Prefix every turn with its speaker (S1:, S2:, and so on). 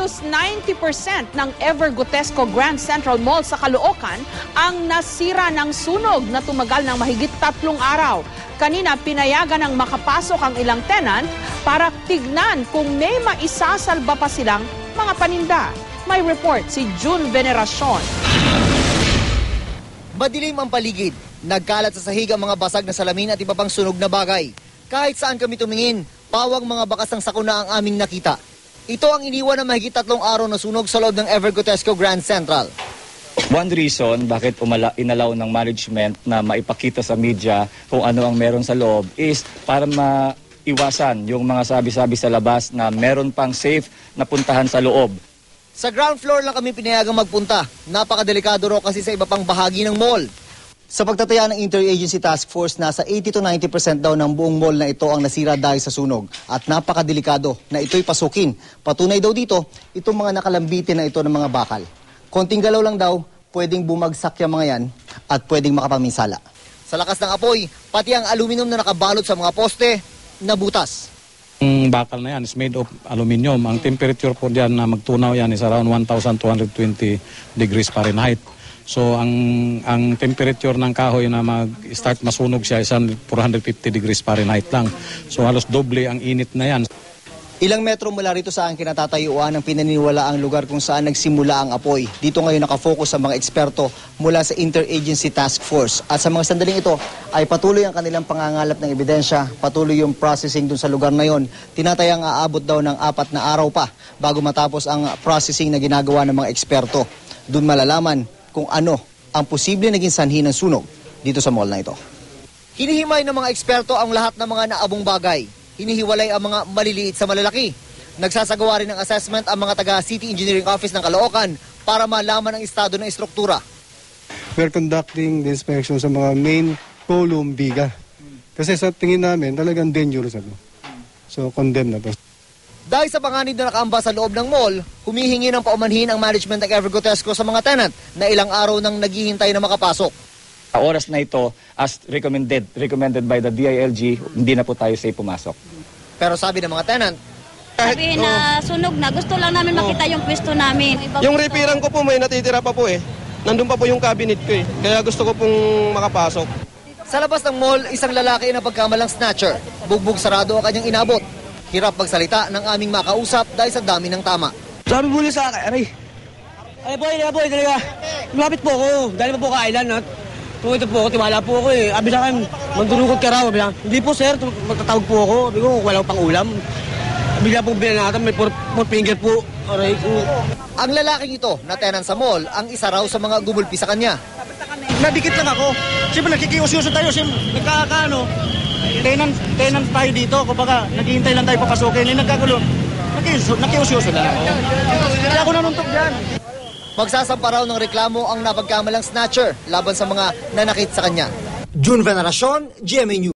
S1: Halos 90% ng Evergotesco Grand Central Mall sa Caloocan ang nasira ng sunog na tumagal ng mahigit 3 araw. Kanina pinayagan ng makapasok ang ilang tenant para tignan kung may maisasalba pa silang mga paninda. May report si June Veneracion.
S2: Madilim ang paligid. Nagkalat sa sahig ang mga basag na salamin at iba pang sunog na bagay. Kahit saan kami tumingin, pawang mga bakas ng sakuna ang aming nakita. Ito ang iniwan ng mahigit 3 araw na sunog sa loob ng Evergotesco Grand Central.
S3: One reason bakit inalaw ng management na maipakita sa media kung ano ang meron sa loob is para maiwasan yung mga sabi-sabi sa labas na meron pang safe na puntahan sa loob.
S2: Sa ground floor lang kami pinayagang magpunta. Napakadelikado raw kasi sa iba pang bahagi ng mall. Sa pagtataya ng Interagency Task Force, nasa 80 to 90% daw ng buong mall na ito ang nasira dahil sa sunog. At napakadelikado na ito'y pasukin. Patunay daw dito, itong mga nakalambitin na ito ng mga bakal. Konting galaw lang daw, pwedeng bumagsak yung mga yan at pwedeng makapaminsala. Sa lakas ng apoy, pati ang aluminum na nakabalot sa mga poste, nabutas.
S4: Ang bakal na yan is made of aluminum. Ang temperature po diyan na magtunaw yan is around 1,220 degrees Fahrenheit. So ang temperature ng kahoy na mag-start masunog siya is 450 degrees Fahrenheit lang. So halos doble ang init na yan.
S2: Ilang metro mula rito sa ang kinatatayuan ng pinaniniwala ang lugar kung saan nagsimula ang apoy. Dito ngayon nakafocus ang mga eksperto mula sa Interagency Task Force. At sa mga sandaling ito ay patuloy ang kanilang pangangalap ng ebidensya, patuloy yung processing dun sa lugar na yon. Tinatayang aabot daw ng 4 na araw pa bago matapos ang processing na ginagawa ng mga eksperto. Dun malalaman kung ano ang posible naging sanhi ng sunog dito sa mall na ito. Hinihimay ng mga eksperto ang lahat ng mga naabong bagay. Hinihiwalay ang mga maliliit sa malalaki. Nagsasagawa rin ng assessment ang mga taga-City Engineering Office ng Caloocan para malaman ang estado ng estruktura.
S5: We're conducting the inspection sa mga main column biga. Kasi sa tingin namin talagang dangerous ito. So condemn na to.
S2: Dahil sa panganib na nakaamba sa loob ng mall, humihingi ng paumanhin ang management ng Evergotesco sa mga tenant na ilang araw nang naghihintay na makapasok.
S3: Sa oras na ito, as recommended by the DILG, hindi na po tayo safe pumasok.
S2: Pero sabi ng mga tenant,
S6: sabihin na sunog na, gusto lang namin makita yung pwesto namin.
S7: Yung repairang ko po may natitira pa po eh. Nandun pa po yung cabinet ko eh. Kaya gusto ko pong makapasok.
S2: Sa labas ng mall, isang lalaki na pagkamalang snatcher. Bugbog sarado ang kanyang inabot. Hirap magsalita ng aming makausap dahil sa dami ng tama.
S8: Sabi mo sa akin, aray. Ay boy, talaga. Lumapit po ako. Dahil pa po ka island, ha? Kung ito po ako, tiwala po ako eh. Sabi sa akin, mandurukot ka raw. Hindi po sir, magtatawag po ako. Sabi ko, wala pang ulam. Bigla po binanatan, may 4 finger po. Aray ko.
S2: Ang lalaking ito na tenant sa mall, ang isa raw sa mga gumulpi sa kanya.
S8: Nadikit lang ako. Siyempre nagkikiusyoso tayo. Siyempre nagkakaano. Tenant tayo dito. Kumbaga, naghihintay lang tayo papasukin. Nagkagulo. Nakiusyoso lang ako. Kaya ako nanuntok dyan.
S2: Magsasampa raw ng reklamo ang napagkamalang snatcher laban sa mga nanakit sa kanya. June Veneracion, GMA News.